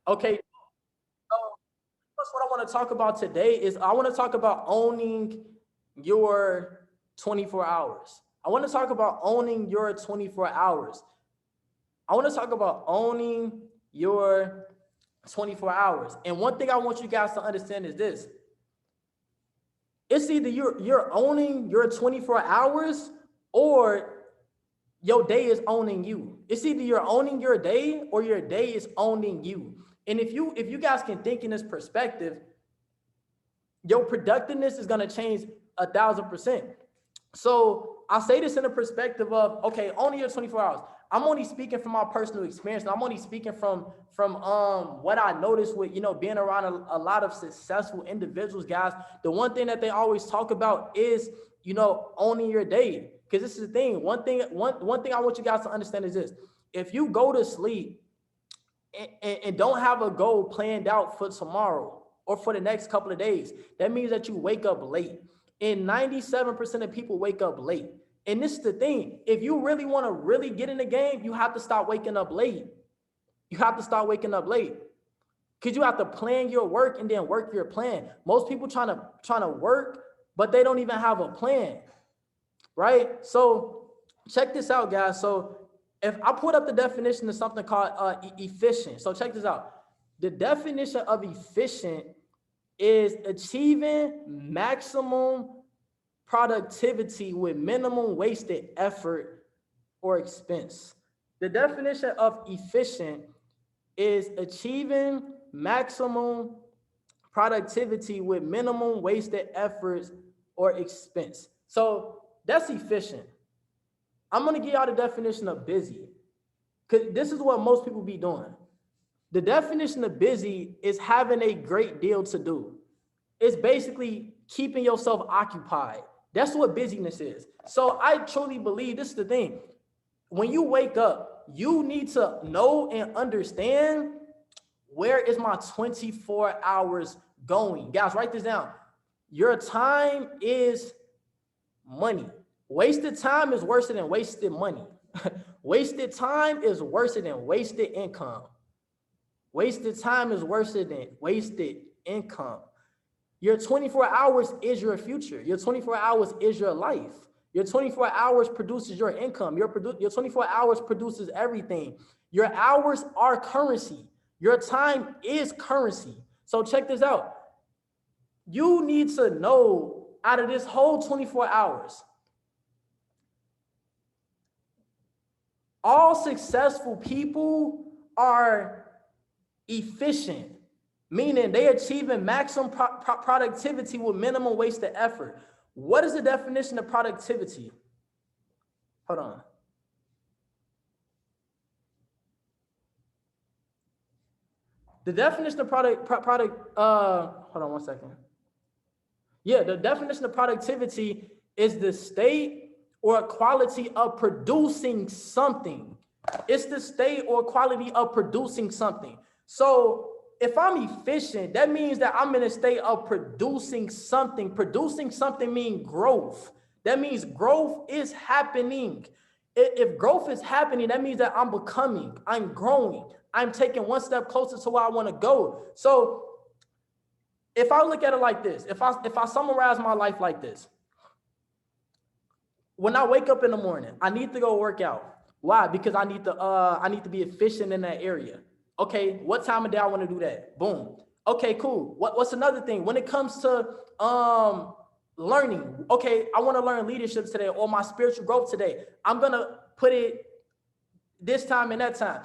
Okay, so that's what I want to talk about today is I want to talk about owning your 24 hours. I want to talk about owning your 24 hours. I want to talk about owning your 24 hours. And one thing I want you guys to understand is this. It's either you're owning your 24 hours or your day is owning you. It's either you're owning your day or your day is owning you. And if you guys can think in this perspective, your productiveness is going to change 1,000%. So I say this in the perspective of, okay, only your 24 hours. I'm only speaking from my personal experience. I'm only speaking from what I noticed with being around a lot of successful individuals, guys. The one thing that they always talk about is owning your day. Because this is the thing. One thing I want you guys to understand is this: if you go to sleep and don't have a goal planned out for tomorrow or for the next couple of days, that means that you wake up late. And 97% of people wake up late. And this is the thing. If you really want to really get in the game, you have to start waking up late. You have to start waking up late. Because you have to plan your work and then work your plan. Most people trying to work, but they don't even have a plan. Right? So check this out, guys. So if I put up the definition of something called efficient. So check this out. The definition of efficient is achieving maximum productivity with minimum wasted effort or expense. The definition of efficient is achieving maximum productivity with minimum wasted efforts or expense. So that's efficient. I'm going to give y'all the definition of busy because this is what most people be doing. The definition of busy is having a great deal to do. It's basically keeping yourself occupied. That's what busyness is. So I truly believe this is the thing. When you wake up, you need to know and understand, where is my 24 hours going? Guys, write this down. Your time is money. Wasted time is worse than wasted money. Wasted time is worse than wasted income. Wasted time is worse than wasted income. Your 24 hours is your future. Your 24 hours is your life. Your 24 hours produces your income. Your 24 hours produces everything. Your hours are currency. Your time is currency. So check this out. You need to know, out of this whole 24 hours, all successful people are efficient, meaning they achieving maximum productivity with minimum wasted effort. What is the definition of productivity? Hold on. The definition of hold on one second. Yeah, the definition of productivity is the state or quality of producing something. It's the state or quality of producing something. So if I'm efficient, that means that I'm in a state of producing something. Producing something means growth. That means growth is happening. If growth is happening, that means that I'm becoming, I'm growing, I'm taking one step closer to where I want to go. So if I look at it like this, if I summarize my life like this, when I wake up in the morning, I need to go work out. Why? Because I need to be efficient in that area. Okay, what time of day I want to do that? Boom. Okay, cool. What's another thing? When it comes to learning, okay, I want to learn leadership today or my spiritual growth today. I'm gonna put it this time and that time.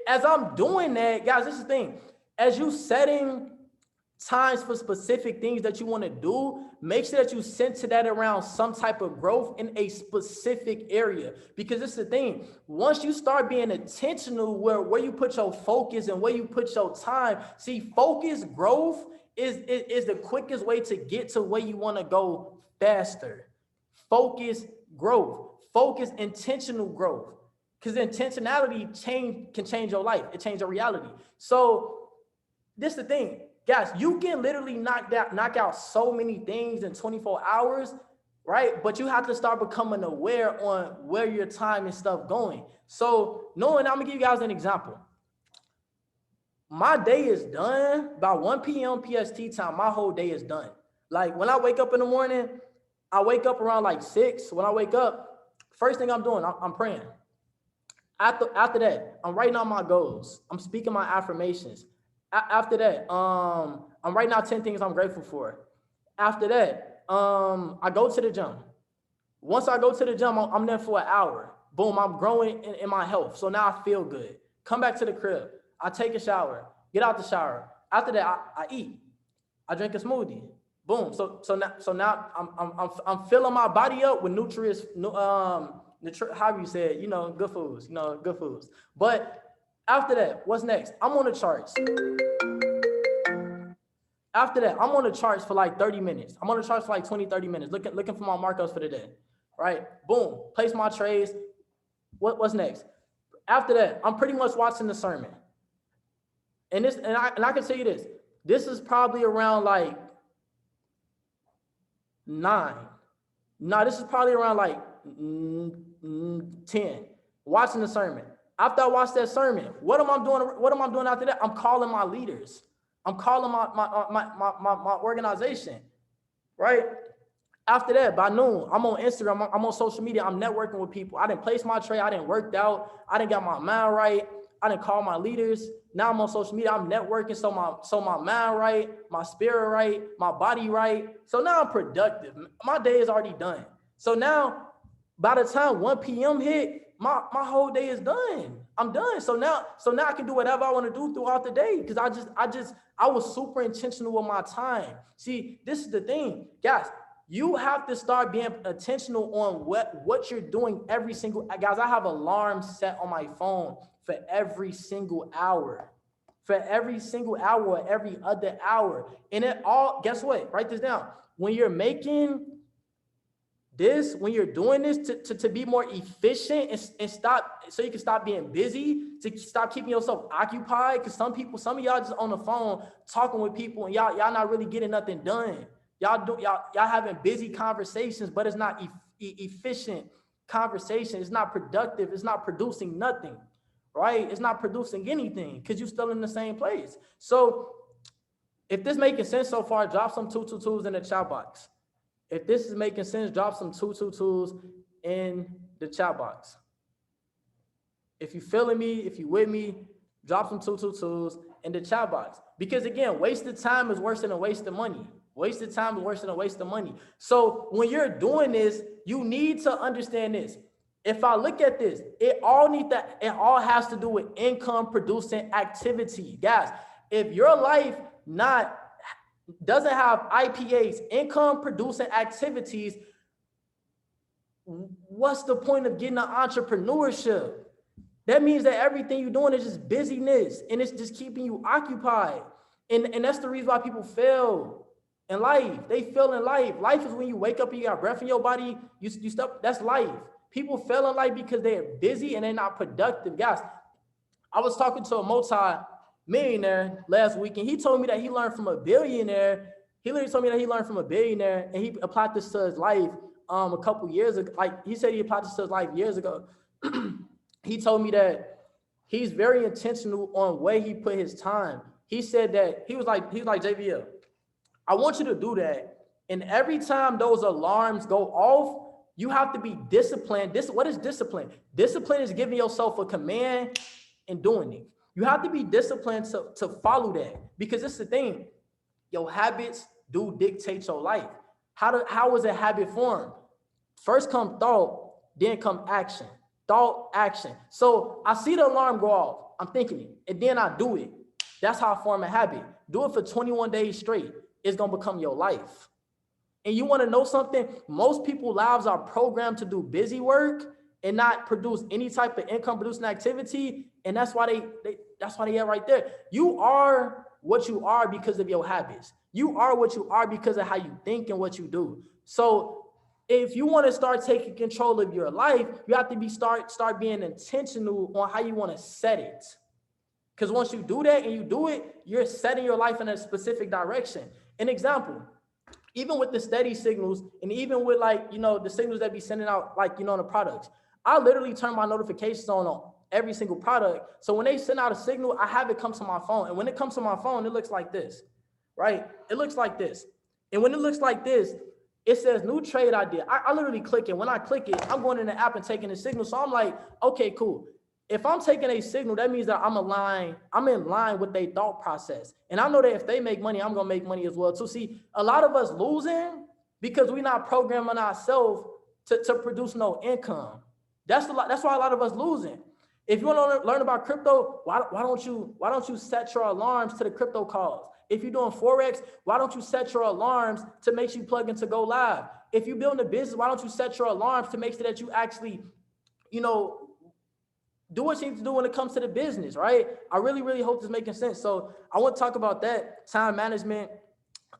As I'm doing that, guys, this is the thing. As you setting times for specific things that you want to do, make sure that you center that around some type of growth in a specific area. Because it's the thing, once you start being intentional where you put your focus and where you put your time, see, focus growth is the quickest way to get to where you want to go faster. Focus growth, focus intentional growth. Because intentionality can change your life. It changes your reality. So this is the thing. Guys, you can literally knock out so many things in 24 hours, right? But you have to start becoming aware on where your time and stuff going. So knowing, I'm gonna give you guys an example. my day is done by 1 p.m. PST time. My whole day is done. Like when I wake up in the morning, I wake up around like 6. When I wake up, first thing I'm doing, I'm praying. After that, I'm writing out my goals. I'm speaking my affirmations. After that, I'm writing out 10 things I'm grateful for. After that, I go to the gym. Once I go to the gym, I'm there for an hour. Boom, I'm growing in my health. So now I feel good. Come back to the crib. I take a shower, get out the shower. After that, I eat. I drink a smoothie. Boom. So now I'm filling my body up with nutrients, how you said, good foods, good foods. But after that, what's next? I'm on the charts. After that, I'm on the charts for like 30 minutes. I'm on the charts for like 20, 30 minutes, looking for my markups for the day, right? Boom, place my trades. What's next? After that, I'm pretty much watching the sermon. And I can tell you this. This is probably around like 9. No, this is probably around like 10. Watching the sermon. After I watch that sermon, what am I doing? What am I doing after that? I'm calling my leaders. I'm calling my organization, right? After that, by noon, I'm on Instagram. I'm on social media. I'm networking with people. I didn't place my trade. I didn't work out. I didn't got my mind right. I didn't call my leaders. Now I'm on social media. I'm networking. So my mind right, my spirit right, my body right. So now I'm productive. My day is already done. So now, by the time 1 p.m. hit, my whole day is done. I'm done. So now I can do whatever I want to do throughout the day because I was super intentional with my time. See, this is the thing, guys. You have to start being intentional on what you're doing every single, guys, I have alarms set on my phone for every single hour. For every single hour, every other hour. And it all, guess what? Write this down. When you're making this, when you're doing this to be more efficient and stop, so you can stop being busy, to stop keeping yourself occupied, because some of y'all just on the phone talking with people and y'all not really getting nothing done. Y'all having busy conversations, but it's not efficient conversation. It's not productive. It's not producing nothing, right? It's not producing anything because you're still in the same place. So if this making sense so far, drop some 222s in the chat box. If this is making sense, drop some 222s in the chat box. If you feeling me, if you with me, drop some 222s in the chat box. Because again, wasted time is worse than a waste of money. Wasted time is worse than a waste of money. So when you're doing this, you need to understand this. If I look at this, it all has to do with income producing activity. Guys, if your life doesn't have IPAs, income producing activities, what's the point of getting an entrepreneurship? That means that everything you're doing is just busyness and it's just keeping you occupied. And that's the reason why people fail in life. They fail in life. Life is when you wake up and you got breath in your body, you stop. That's life. People fail in life because they're busy and they're not productive. Guys, I was talking to a multi-millionaire last week, and he told me that he learned from a billionaire. He literally told me that he learned from a billionaire, and he applied this to his life a couple years ago. Like he said, he applied this to his life years ago. He told me that he's very intentional on where he put his time. He said that he was like JVL, I want you to do that. And every time those alarms go off, you have to be disciplined. What is discipline? Discipline is giving yourself a command and doing it. You have to be disciplined to follow that, because it's the thing. Your habits do dictate your life. How is a habit formed? First come thought, then come action. Thought, action. So I see the alarm go off. I'm thinking it, and then I do it. That's how I form a habit. Do it for 21 days straight. It's going to become your life. And you want to know something? Most people's lives are programmed to do busy work and not produce any type of income producing activity. And that's why they are right there. You are what you are because of your habits. You are what you are because of how you think and what you do. So if you want to start taking control of your life, you have to start being intentional on how you want to set it. Because once you do that and you do it, you're setting your life in a specific direction. An example, even with the steady signals and even with the signals that be sending out on the products, I literally turn my notifications on every single product. So when they send out a signal, I have it come to my phone. And when it comes to my phone, it looks like this, right? It looks like this. And when it looks like this, it says new trade idea. I literally click it. When I click it, I'm going in the app and taking the signal. So I'm like, okay, cool. If I'm taking a signal, that means that I'm in line with their thought process. And I know that if they make money, I'm gonna make money as well too. See, a lot of us losing because we're not programming ourselves to produce no income. That's why a lot of us losing. If you want to learn about crypto, why don't you set your alarms to the crypto calls? If you're doing Forex, why don't you set your alarms to make sure you plug into Go Live? If you're building a business, why don't you set your alarms to make sure that you actually, do what you need to do when it comes to the business, right? I really, really hope this is making sense. So I want to talk about that, time management,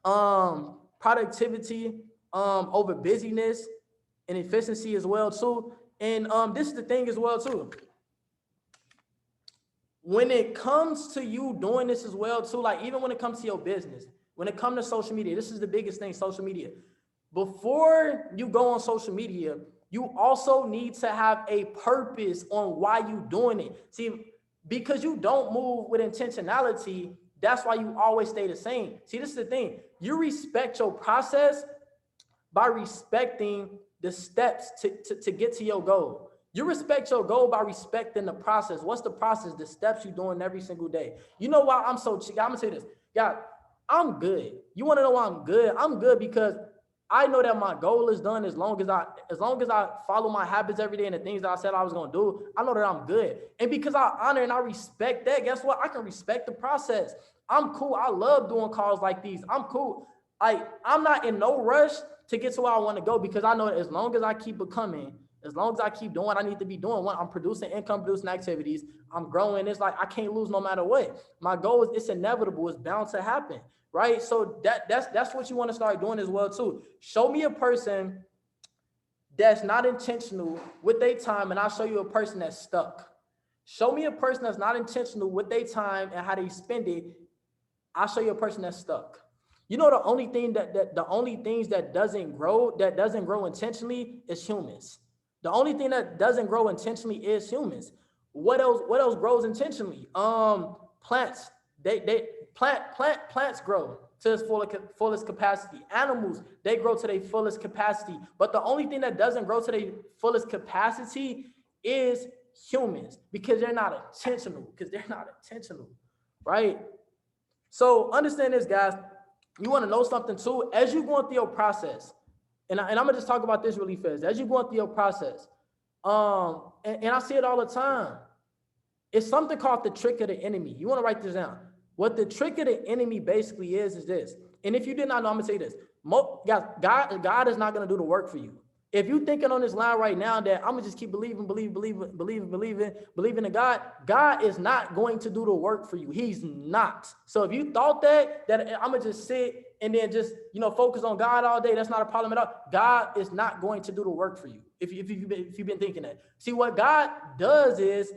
productivity, over busyness and efficiency as well too. And this is the thing as well too. When it comes to you doing this as well too, like even when it comes to your business, when it comes to social media, this is the biggest thing, social media. Before you go on social media, you also need to have a purpose on why you doing it. See, because you don't move with intentionality, that's why you always stay the same. See, this is the thing. You respect your process by respecting the steps to get to your goal. You respect your goal by respecting the process. What's the process? The steps you're doing every single day. You know why I'm so, I'm gonna say this. Yeah, I'm good. You wanna know why I'm good? I'm good because I know that my goal is done as long as I follow my habits every day and the things that I said I was gonna do. I know that I'm good. And because I honor and I respect that, guess what? I can respect the process. I'm cool. I love doing calls like these. I'm cool. I'm not in no rush to get to where I want to go because I know that as long as I keep becoming, as long as I keep doing what I need to be doing, when I'm producing income, producing activities, I'm growing. It's like I can't lose no matter what. My goal is it's inevitable. It's bound to happen, right? So that's what you want to start doing as well too. Show me a person that's not intentional with their time, and I'll show you a person that's stuck. Show me a person that's not intentional with their time and how they spend it. I'll show you a person that's stuck. You know, the only thing the only things that doesn't grow intentionally is humans. The only thing that doesn't grow intentionally is humans. What else grows intentionally? Plants. Plants grow to its fullest capacity. Animals, they grow to their fullest capacity. But the only thing that doesn't grow to their fullest capacity is humans because they're not intentional. Right? So understand this, guys. You want to know something too? As you're going through your process, and I'm gonna just talk about this really fast. As you're going through your process, and I see it all the time. It's something called the trick of the enemy. You want to write this down. What the trick of the enemy basically is this. And if you did not know, I'm gonna say this. God is not gonna do the work for you. If you're thinking on this line right now that I'm gonna just keep believing in God, God is not going to do the work for you. He's not. So if you thought that I'm gonna just sit and then just focus on God all day, that's not a problem at all. God is not going to do the work for you. If you've been thinking that. See, what God does is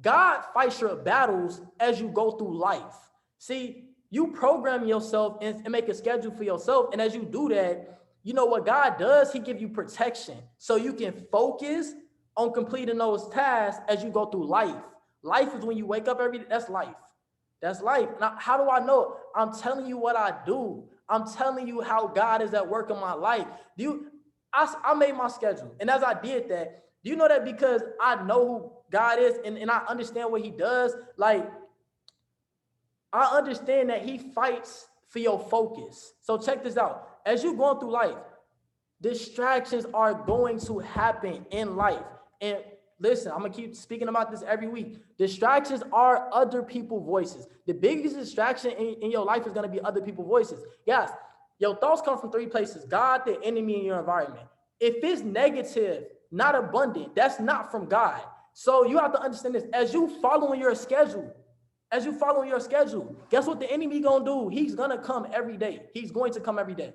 God fights your battles as you go through life. See, you program yourself and make a schedule for yourself, and as you do that, you know what God does? He gives you protection so you can focus on completing those tasks as you go through life. Life is when you wake up every day. That's life. That's life. Now, how do I know? I'm telling you what I do. I'm telling you how God is at work in my life. I made my schedule. And as I did that, do you know that because I know who God is and I understand what he does? Like, I understand that he fights for your focus. So check this out. As you're going through life, distractions are going to happen in life. And listen, I'm going to keep speaking about this every week. Distractions are other people's voices. The biggest distraction in your life is going to be other people's voices. Yes, your thoughts come from three places: God, the enemy, and your environment. If it's negative, not abundant, that's not from God. So you have to understand this. As you following your schedule, guess what the enemy gonna do? He's gonna come every day. He's going to come every day.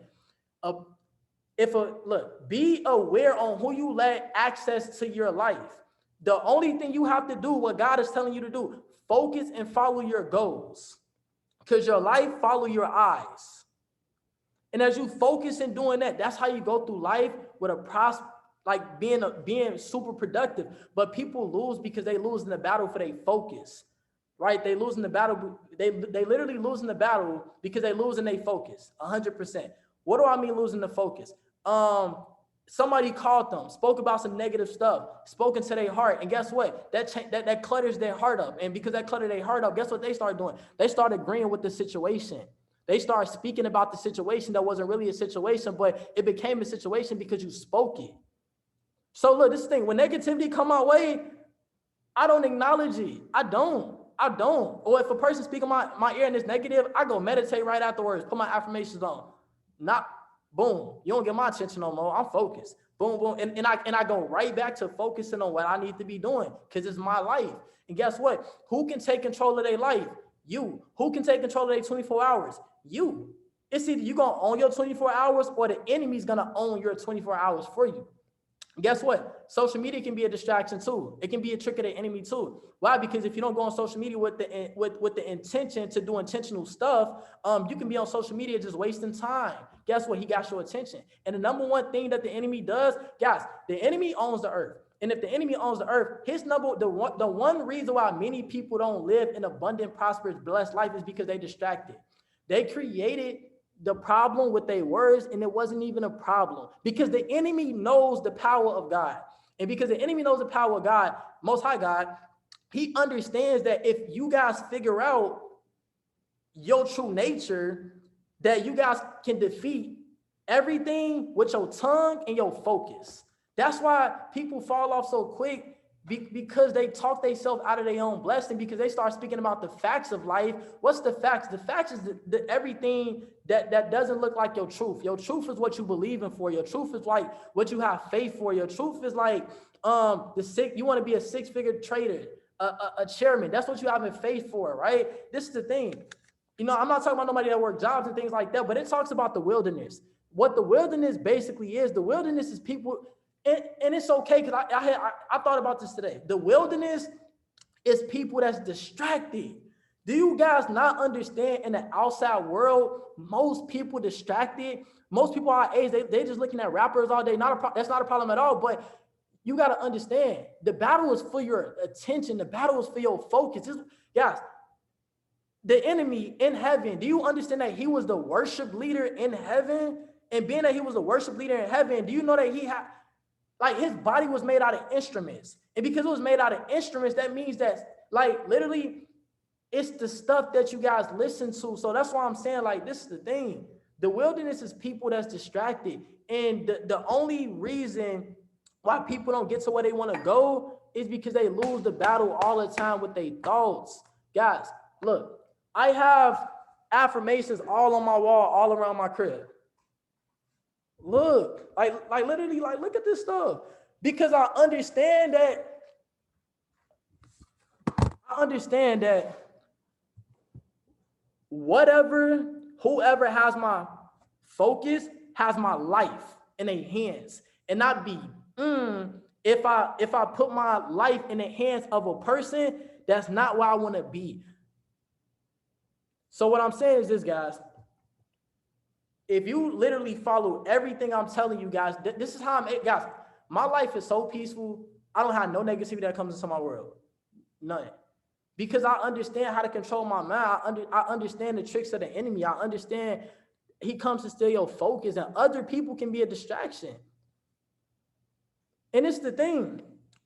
Be aware on who you let access to your life. The only thing you have to do, what God is telling you to do, focus and follow your goals, because your life follow your eyes. And as you focus in doing that, that's how you go through life with a like being super productive. But people lose because they lose in the battle for their focus, right? They lose in the battle. They literally lose in the battle because they lose in their focus, 100%. What do I mean losing the focus? Somebody called them, spoke about some negative stuff, spoken to their heart, and guess what? That clutters their heart up, and because that cluttered their heart up, guess what they started doing? They started agreeing with the situation. They started speaking about the situation that wasn't really a situation, but it became a situation because you spoke it. So look, this thing, when negativity come my way, I don't acknowledge it. I don't. Or if a person speak in my ear and it's negative, I go meditate right afterwards, put my affirmations on. Not boom, you don't get my attention no more. I'm focused. Boom, boom. And I go right back to focusing on what I need to be doing because it's my life. And guess what? Who can take control of their life? You. Who can take control of their 24 hours? You. It's either you're going to own your 24 hours or the enemy's going to own your 24 hours for you. Guess what? Social media can be a distraction too. It can be a trick of the enemy too. Why? Because if you don't go on social media with the intention to do intentional stuff, you can be on social media just wasting time. Guess what? He got your attention. And the number one thing that the enemy does, guys, the enemy owns the earth. And if the enemy owns the earth, the one reason why many people don't live an abundant, prosperous, blessed life is because they distracted. They created the problem with their words, and it wasn't even a problem because the enemy knows the power of God. And because the enemy knows the power of God, Most High God, he understands that if you guys figure out your true nature, that you guys can defeat everything with your tongue and your focus. That's why people fall off so quick, because they talk themselves out of their own blessing, because they start speaking about the facts of life. What's the facts? The facts is everything that doesn't look like your truth. Your truth is what you believe in for. Your truth is like what you have faith for. Your truth is like you want to be a six-figure trader, a chairman. That's what you have in faith for, right? This is the thing. You know, I'm not talking about nobody that work jobs and things like that, but it talks about the wilderness. What the wilderness basically is, the wilderness is people. And it's okay, because I thought about this today. The wilderness is people that's distracted. Do you guys not understand, in the outside world, most people distracted? Most people our age, they just looking at rappers all day. That's not a problem at all, but you got to understand, the battle is for your attention. The battle is for your focus. Guys, the enemy in heaven, do you understand that he was the worship leader in heaven? And being that he was the worship leader in heaven, do you know that he had... like, his body was made out of instruments. And because it was made out of instruments, that means that, like, literally, it's the stuff that you guys listen to. So that's why I'm saying, like, this is the thing. The wilderness is people that's distracted. And the only reason why people don't get to where they want to go is because they lose the battle all the time with their thoughts. Guys, look, I have affirmations all on my wall, all around my crib. Look, like literally, like, look at this stuff, because I understand that whoever has my focus has my life in their hands, and not be if I put my life in the hands of a person, that's not where I want to be. So what I'm saying is this, guys. If you literally follow everything I'm telling you guys, this is how guys, my life is so peaceful. I don't have no negativity that comes into my world. None. Because I understand how to control my mind. I understand the tricks of the enemy. I understand he comes to steal your focus, and other people can be a distraction. And it's the thing.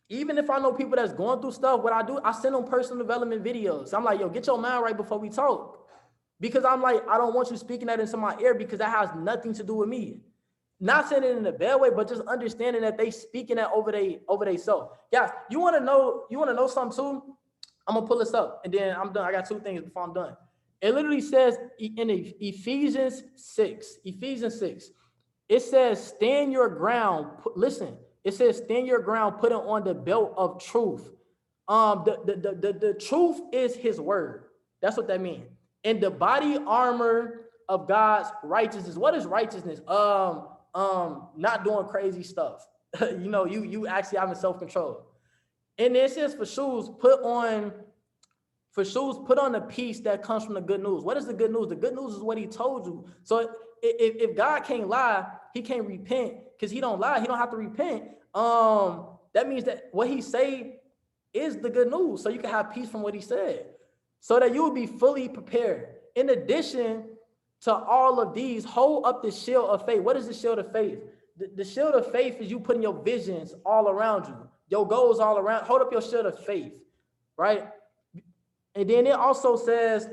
Even if I know people that's going through stuff, what I do, I send them personal development videos. I'm like, yo, get your mind right before we talk. Because I'm like, I don't want you speaking that into my ear, because that has nothing to do with me. Not saying it in a bad way, but just understanding that they speaking that over they self. Guys, you want to know something too? I'm gonna pull this up and then I'm done. I got two things before I'm done. It literally says in Ephesians 6, it says, stand your ground. Listen, it says, stand your ground, putting on the belt of truth. The truth is his word. That's what that means. And the body armor of God's righteousness. What is righteousness? Not doing crazy stuff. You actually having self-control. And it says for shoes, put on the peace that comes from the good news. What is the good news? The good news is what he told you. So if God can't lie, he can't repent, because he don't lie. He don't have to repent. that means that what he say is the good news. So you can have peace from what he said, so that you will be fully prepared. In addition to all of these, hold up the shield of faith. What is the shield of faith? The shield of faith is you putting your visions all around you, your goals all around. Hold up your shield of faith, right? And then it also says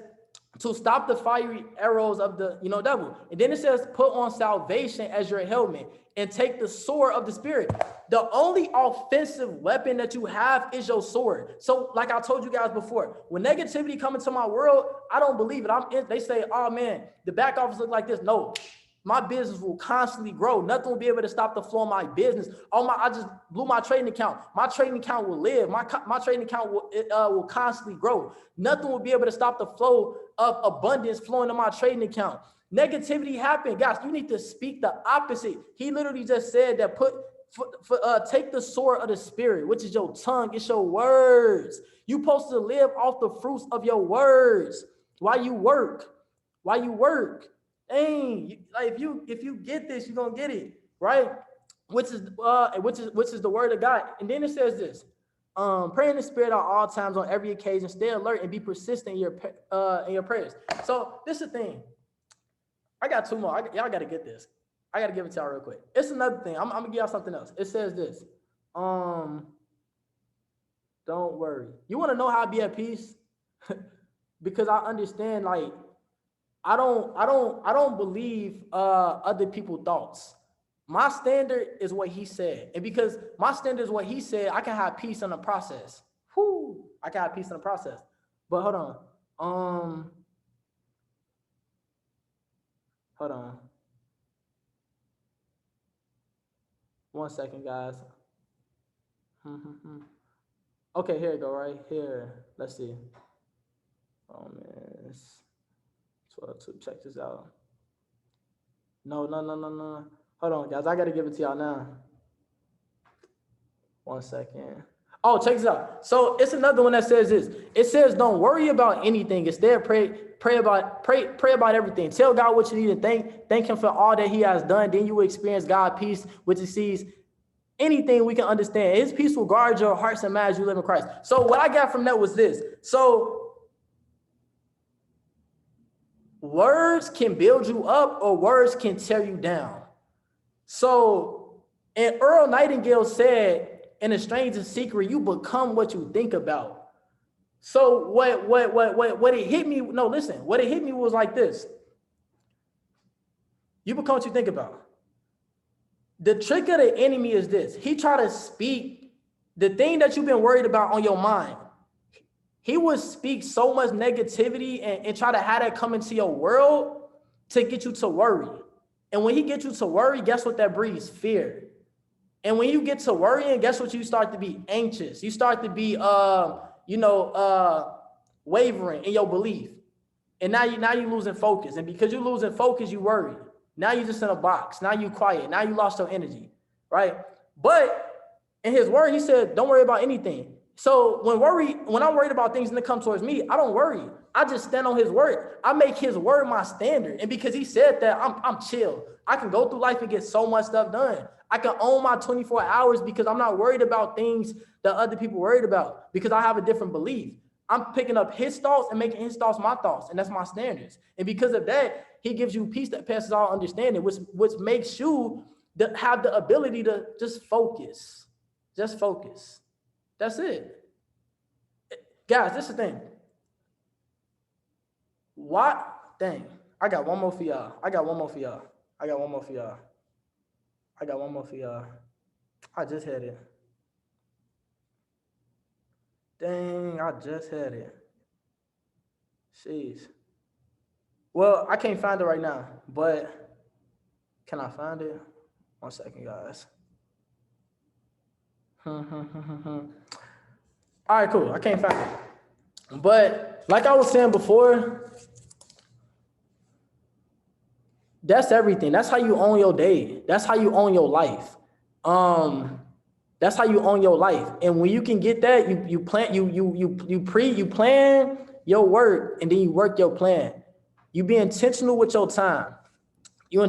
to stop the fiery arrows of the devil. And then it says put on salvation as your helmet and take the sword of the Spirit. The only offensive weapon that you have is your sword. So like I told you guys before, when negativity comes into my world, I don't believe it. They say, oh man, the back office look like this. No, my business will constantly grow. Nothing will be able to stop the flow of my business. I just blew my trading account. My trading account will live. My trading account will constantly grow. Nothing will be able to stop the flow of abundance flowing to my trading account. Negativity happened. Guys, you need to speak the opposite. He literally just said that take the sword of the Spirit, which is your tongue. It's your words. You're supposed to live off the fruits of your words while you work. Dang, like if you get this, you're gonna get it, right? Which is the word of God. And then it says this: pray in the Spirit at all times, on every occasion, stay alert and be persistent in your prayers. So this is the thing. I got two more. Y'all gotta get this. I gotta give it to y'all real quick. It's another thing. I'm gonna give y'all something else. It says this. Don't worry. You want to know how to be at peace? Because I understand, like, I don't believe other people's thoughts. My standard is what he said. And because my standard is what he said, I can have peace in the process. I can have peace in the process. But hold on. Hold on. 1 second, guys. Okay, here you go, right here. Let's see. Romans 12:2. Check this out. No. Hold on, guys. I got to give it to y'all now. 1 second. Oh, check this out. So it's another one that says this. It says, don't worry about anything. Instead, pray about everything. Tell God what you need and thank him for all that he has done. Then you will experience God's peace, which exceeds anything we can understand. His peace will guard your hearts and minds as you live in Christ. So what I got from that was this. So words can build you up or words can tear you down. So, and Earl Nightingale said, in A Stranger's Secret, you become what you think about. So what it hit me, no, listen, what it hit me was like this. You become what you think about. The trick of the enemy is this. He try to speak the thing that you've been worried about on your mind. He would speak so much negativity and try to have that come into your world to get you to worry. And when he gets you to worry, guess what that breeds? Fear. And when you get to worrying, guess what? You start to be anxious. You start to be, wavering in your belief. And now you're losing focus. And because you're losing focus, you worry. Now you're just in a box. Now you're quiet. Now you lost your energy, right? But in his word, he said, don't worry about anything. So when I'm worried about things and they come towards me, I don't worry. I just stand on his word. I make his word my standard. And because he said that, I'm chill. I can go through life and get so much stuff done. I can own my 24 hours because I'm not worried about things that other people worried about because I have a different belief. I'm picking up his thoughts and making his thoughts my thoughts, and that's my standards. And because of that, he gives you peace that passes all understanding, which makes you have the ability to just focus. Just focus. That's it. Guys, this is the thing. What? Dang. I got one more for y'all. I just had it. Dang, I just had it. Jeez. Well, I can't find it right now, but can I find it? 1 second, guys. All right, cool. I can't find it. But like I was saying before, that's everything. That's how you own your day. That's how you own your life. That's how you own your life. And when you can get that, you plan your work, and then you work your plan. You be intentional with your time. And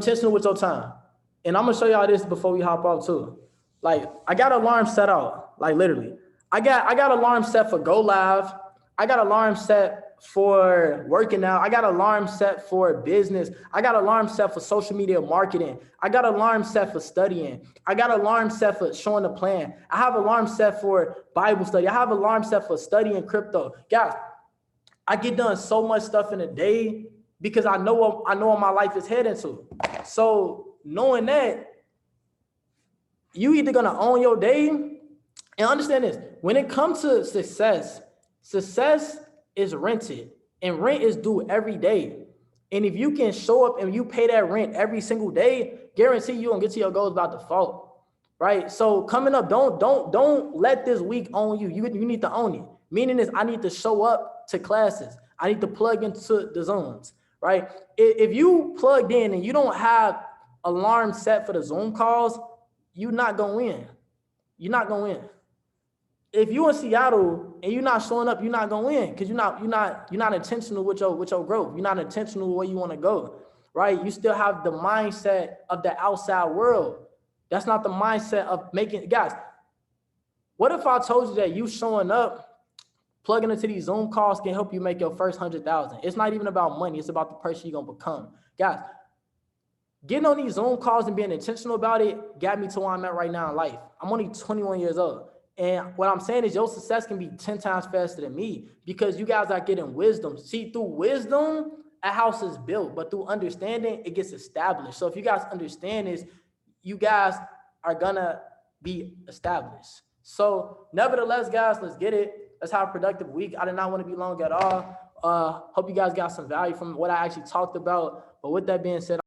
I'm gonna show y'all this before we hop off too. Like I got alarm set out, like literally. I got alarm set for Go Live. I got alarm set for working out. I got alarm set for business. I got alarm set for social media marketing. I got alarm set for studying. I got alarm set for showing the plan. I have alarm set for Bible study. I have alarm set for studying crypto. Guys, I get done so much stuff in a day because I know what my life is heading to. So knowing that, you either gonna own your day and understand this. When it comes to success, success is rented and rent is due every day. And if you can show up and you pay that rent every single day, guarantee you gonna get to your goals by default, right? So coming up, don't let this week own you. You need to own it. Meaning is I need to show up to classes. I need to plug into the Zooms, right? If you plugged in and you don't have alarm set for the Zoom calls, you're not gonna win. You're not gonna win. If you in Seattle and you're not showing up, you're not gonna win because you're not intentional with your growth. You're not intentional where you want to go, right? You still have the mindset of the outside world. That's not the mindset of making guys. What if I told you that you showing up, plugging into these Zoom calls can help you make your first 100,000? It's not even about money. It's about the person you're gonna become, guys. Getting on these Zoom calls and being intentional about it got me to where I'm at right now in life. I'm only 21 years old. And what I'm saying is your success can be 10 times faster than me because you guys are getting wisdom. See, through wisdom, a house is built, but through understanding, it gets established. So if you guys understand this, you guys are gonna be established. So nevertheless, guys, let's get it. Let's have a productive week. I did not want to be long at all. Hope you guys got some value from what I actually talked about. But with that being said,